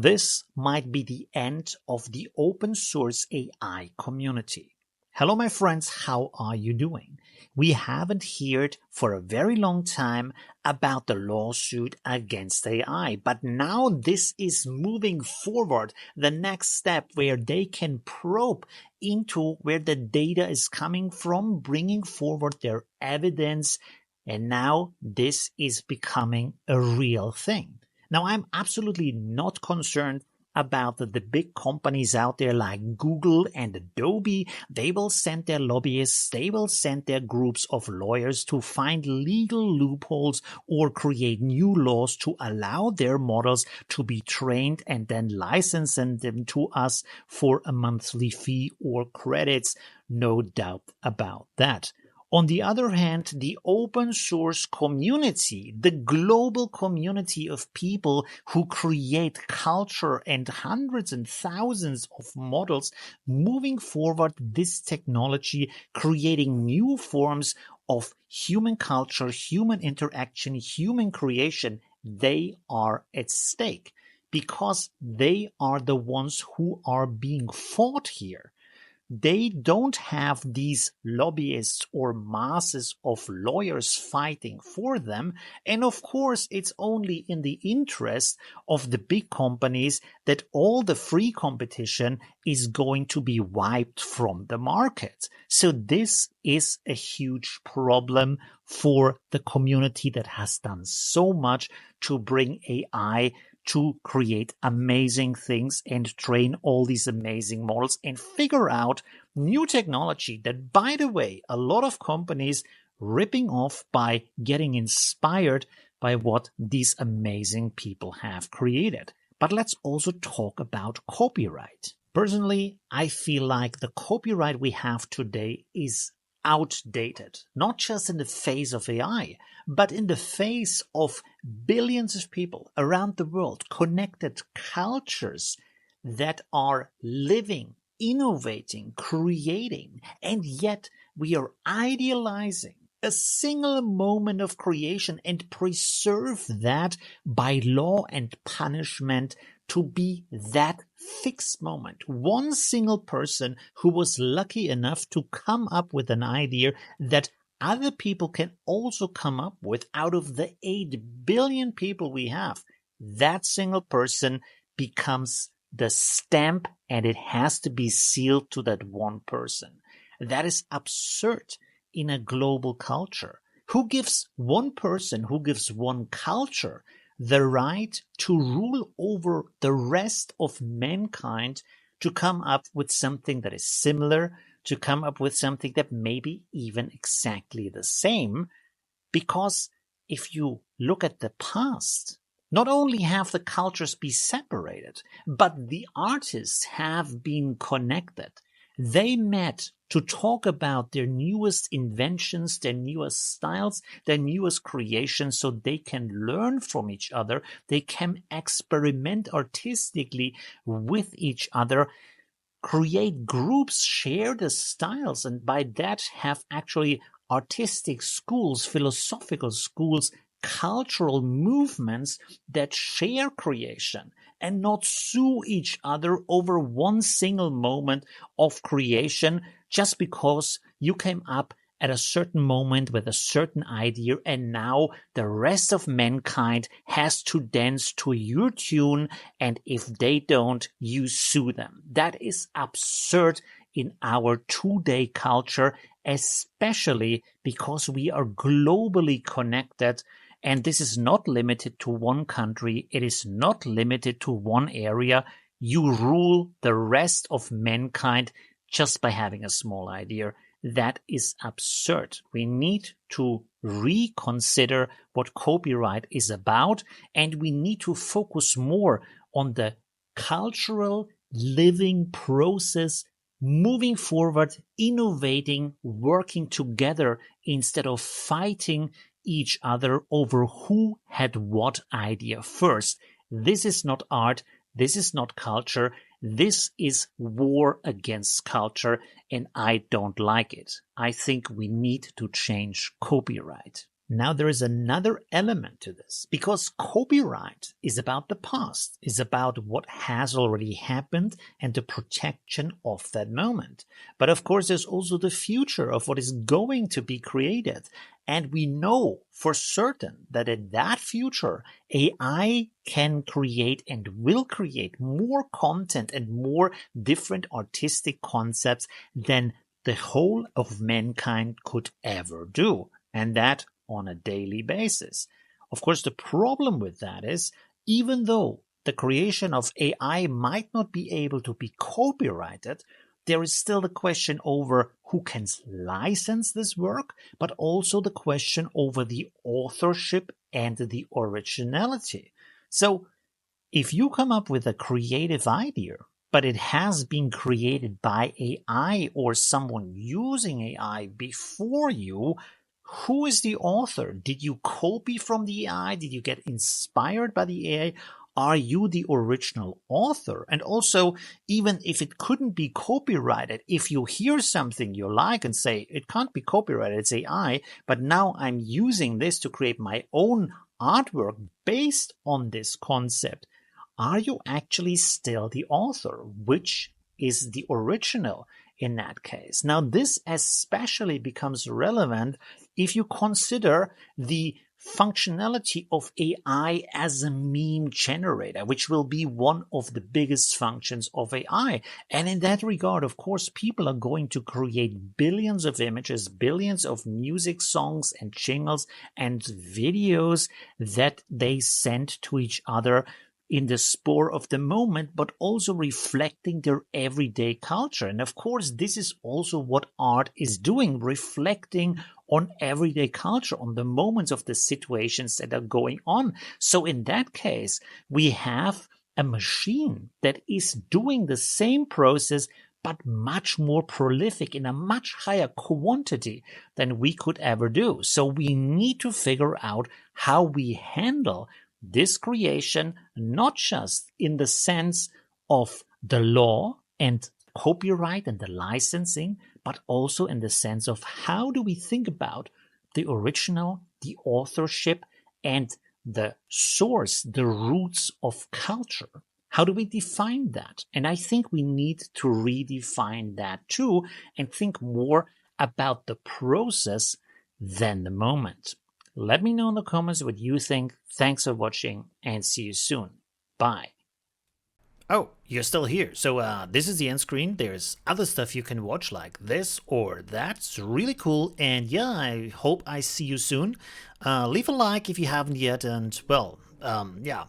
This might be the end of the open source AI community. Hello, my friends, how are you doing? We haven't heard for a very long time about the lawsuit against AI, but now this is moving forward, the next step where they can probe into where the data is coming from, bringing forward their evidence, and now this is becoming a real thing. Now, I'm absolutely not concerned about the big companies out there like Google and Adobe. They will send their lobbyists, they will send their groups of lawyers to find legal loopholes or create new laws to allow their models to be trained and then license them to us for a monthly fee or credits. No doubt about that. On the other hand, the open source community, the global community of people who create culture and hundreds and thousands of models moving forward this technology, creating new forms of human culture, human interaction, human creation, they are at stake because they are the ones who are being fought here. They don't have these lobbyists or masses of lawyers fighting for them. And of course, it's only in the interest of the big companies that all the free competition is going to be wiped from the market. So this is a huge problem for the community that has done so much to bring AI to create amazing things and train all these amazing models and figure out new technology that, by the way, a lot of companies ripping off by getting inspired by what these amazing people have created. But let's also talk about copyright. Personally, I feel like the copyright we have today is outdated, not just in the face of AI, but in the face of billions of people around the world, connected cultures that are living, innovating, creating, and yet we are idealizing a single moment of creation and preserve that by law and punishment to be that fixed moment. One single person who was lucky enough to come up with an idea that other people can also come up with out of the 8 billion people we have. That single person becomes the stamp and it has to be sealed to that one person. That is absurd in a global culture. Who gives one person, who gives one culture the right to rule over the rest of mankind to come up with something that is similar, to come up with something that may be even exactly the same? Because if you look at the past, not only have the cultures been separated, but the artists have been connected. They met to talk about their newest inventions, their newest styles, their newest creations, so they can learn from each other. They can experiment artistically with each other, create groups, share the styles, and by that have actually artistic schools, philosophical schools, cultural movements that share creation and not sue each other over one single moment of creation just because you came up at a certain moment with a certain idea and now the rest of mankind has to dance to your tune, and if they don't, you sue them. That is absurd in our today culture, especially because we are globally connected. And this is not limited to one country. It is not limited to one area. You rule the rest of mankind just by having a small idea. That is absurd. We need to reconsider what copyright is about, and we need to focus more on the cultural living process, moving forward, innovating, working together instead of fighting each other over who had what idea first. This is not art. This is not culture. This is war against culture, and I don't like it. I think we need to change copyright. Now there is another element to this, because copyright is about the past, is about what has already happened and the protection of that moment. But of course, there's also the future of what is going to be created. And we know for certain that in that future, AI can create and will create more content and more different artistic concepts than the whole of mankind could ever do. And that on a daily basis. Of course, the problem with that is, even though the creation of AI might not be able to be copyrighted, there is still the question over who can license this work, but also the question over the authorship and the originality. So if you come up with a creative idea, but it has been created by AI or someone using AI before you, who is the author? Did you copy from the AI? Did you get inspired by the AI? Are you the original author? And also, even if it couldn't be copyrighted, if you hear something you like and say, it can't be copyrighted, it's AI, but now I'm using this to create my own artwork based on this concept, are you actually still the author? Which is the original in that case? Now, this especially becomes relevant if you consider the functionality of AI as a meme generator, which will be one of the biggest functions of AI. And in that regard, of course, people are going to create billions of images, billions of music, songs, and jingles and videos that they send to each other in the spur of the moment, but also reflecting their everyday culture. And of course, this is also what art is doing, reflecting on everyday culture, on the moments of the situations that are going on. So in that case, we have a machine that is doing the same process, but much more prolific in a much higher quantity than we could ever do. So we need to figure out how we handle this creation, not just in the sense of the law and copyright and the licensing, but also in the sense of how do we think about the original, the authorship, and the source, the roots of culture. How do we define that? And I think we need to redefine that too and think more about the process than the moment. Let me know in the comments what you think. Thanks for watching and see you soon. Bye. Oh, you're still here. So this is the end screen. There's other stuff you can watch like this or that. It's really cool. And yeah, I hope I see you soon. Leave a like if you haven't yet. And well, yeah,